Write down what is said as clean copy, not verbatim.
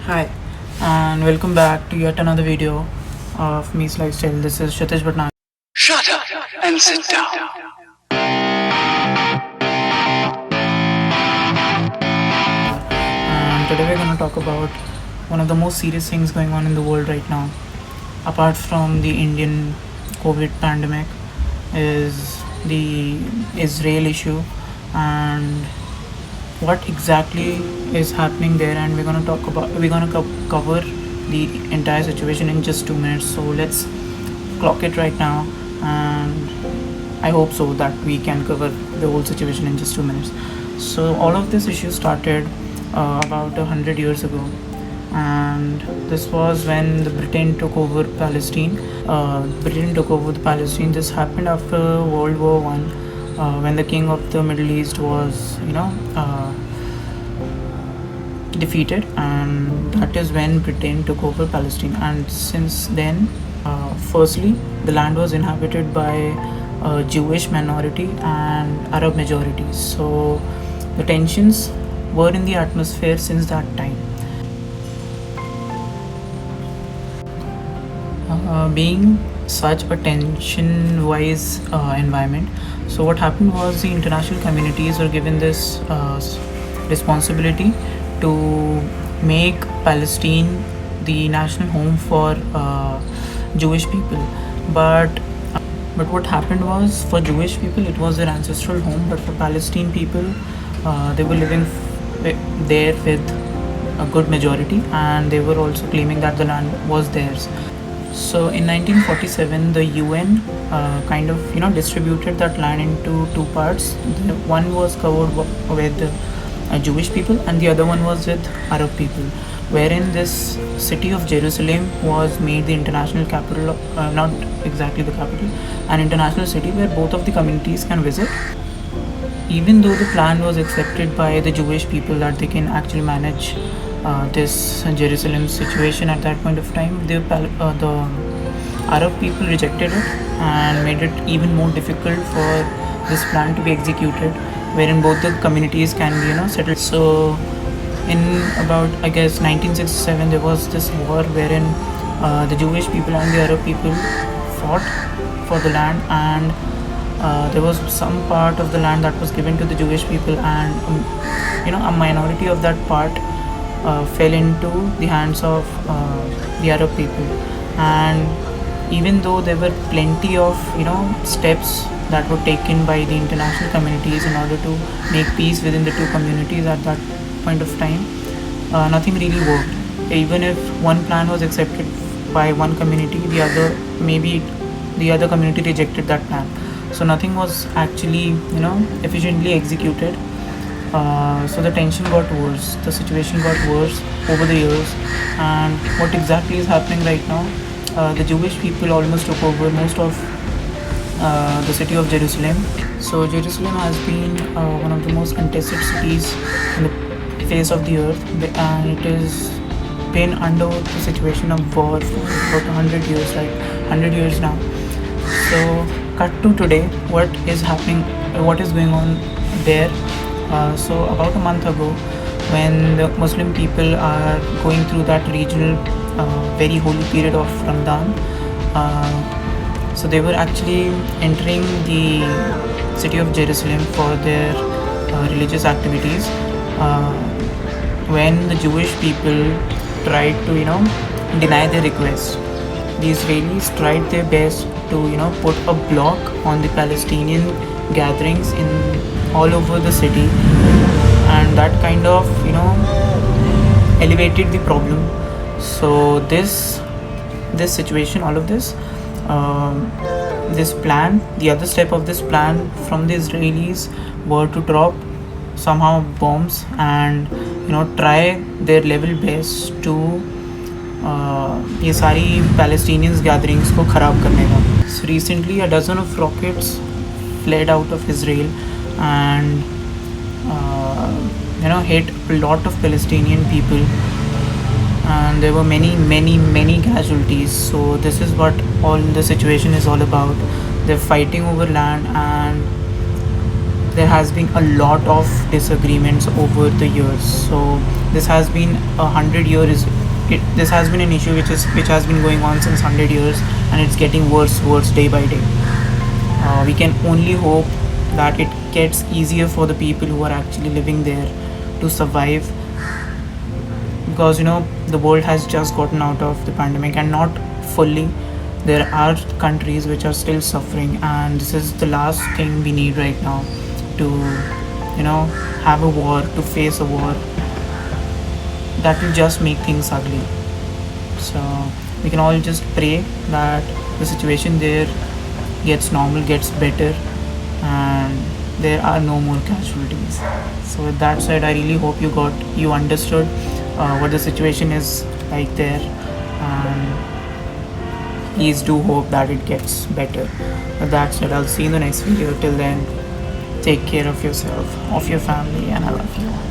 Hi, and welcome back to yet another video of Me's Lifestyle. This is Shatish Bhatnagar. Shut up and sit down. And today we're going to talk about one of the most serious things going on in the world right now, apart from the Indian COVID pandemic, is the Israel issue and what exactly is happening there. And we're going to cover the entire situation in just 2 minutes. So let's clock it right now, and I hope so that we can cover the whole situation in just 2 minutes. So all of this issue started about 100 years ago, and this was when the Britain took over Palestine. Britain took over the Palestine. This happened after World War One, when the king of the Middle East was, defeated, and that is when Britain took over Palestine. And since then, firstly, the land was inhabited by a Jewish minority and Arab majorities. So the tensions were in the atmosphere since that time. Being such a tension-wise environment, so what happened was the international communities were given this responsibility to make Palestine the national home for Jewish people. But what happened was, for Jewish people it was their ancestral home, but for Palestine people, they were living there with a good majority, and they were also claiming that the land was theirs. So in 1947, the UN kind of distributed that land into two parts. One was covered with Jewish people, and the other one was with Arab people, wherein this city of Jerusalem was made the international capital, not exactly the capital, an international city where both of the communities can visit. Even though the plan was accepted by the Jewish people that they can actually manage this Jerusalem situation at that point of time, the Arab people rejected it and made it even more difficult for this plan to be executed, wherein both the communities can be settled. So in about, I guess, 1967, there was this war wherein the Jewish people and the Arab people fought for the land, and there was some part of the land that was given to the Jewish people, and a minority of that part fell into the hands of the Arab people. And even though there were plenty of steps that were taken by the international communities in order to make peace within the two communities at that point of time, nothing really worked. Even if one plan was accepted by one community, the other community rejected that plan. So nothing was actually efficiently executed. So the tension got worse, the situation got worse over the years. And what exactly is happening right now? The Jewish people almost took over most of the city of Jerusalem. So Jerusalem has been one of the most contested cities in the face of the earth, and it has been under the situation of war for about 100 years, right? 100 years now. So cut to today, what is happening, what is going on there. So about a month ago, when the Muslim people are going through that regional very holy period of Ramadan, so they were actually entering the city of Jerusalem for their religious activities, when the Jewish people tried to deny their request. The Israelis tried their best to put a block on the Palestinian gatherings in all over the city, and that kind of elevated the problem. So this situation, all of this, this plan, the other step of this plan from the Israelis were to drop somehow bombs and try their level best to ये सारी Palestinians gatherings को ख़राब करने का. So recently a dozen of rockets fled out of Israel and hit a lot of Palestinian people, and there were many casualties. So this is what all the situation is all about. They're fighting over land, and there has been a lot of disagreements over the years. So this has been 100 years. This has been an issue which has been going on since 100 years, and it's getting worse day by day. We can only hope that it gets easier for the people who are actually living there to survive, because the world has just gotten out of the pandemic, and not fully. There are countries which are still suffering, and this is the last thing we need right now, to have a war, to face a war that will just make things ugly. So we can all just pray that the situation there gets normal, gets better, and there are no more casualties. So with that said, I really hope you understood what the situation is like there, and please do hope that it gets better. With that said, I'll see you in the next video. Till then, take care of yourself, of your family, and I love you.